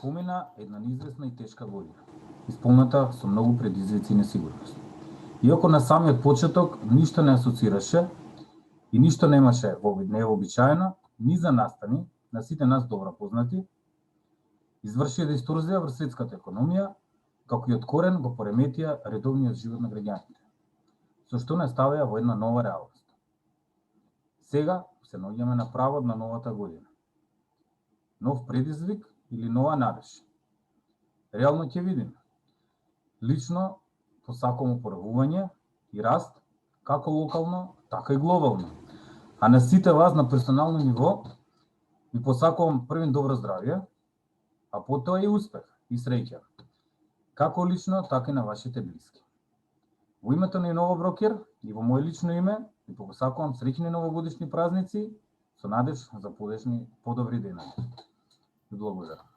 помина една неизвестна и тешка година, исполната со многу предизвици и несигурност. Иако на самиот почеток ништо не асоцираше и ништо немаше невообичаено, низа настани, на сите нас добро познати, извршија дисторзија врз светската економија, како и од корен го пореметија редовниот живот на граѓаните, со што не ставија во една нова реалност. Сега се наоѓаме на правот на новата година. Нов предизвик или нова надеж. Реално ќе видиме. Лично посакувам опоравување и раст, како локално, така и глобално. А на сите вас на персонално ниво ви посакувам првен добро здравје, а потоа и успех и среќа, како лично, така и на вашите блиски. Во името на Ново Брокер и во моје лично име ви посакувам среќни новогодишни празници со надеж за подобри денови. Ви благодарам.